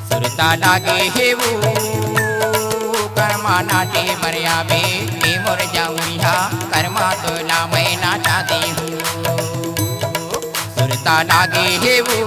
सुरता लागे हेवू कर्मा नाटे मर्यावे मी मोर जाऊया कर्मा तुला मैना चाहती हूँ। सुरता लागे हेवू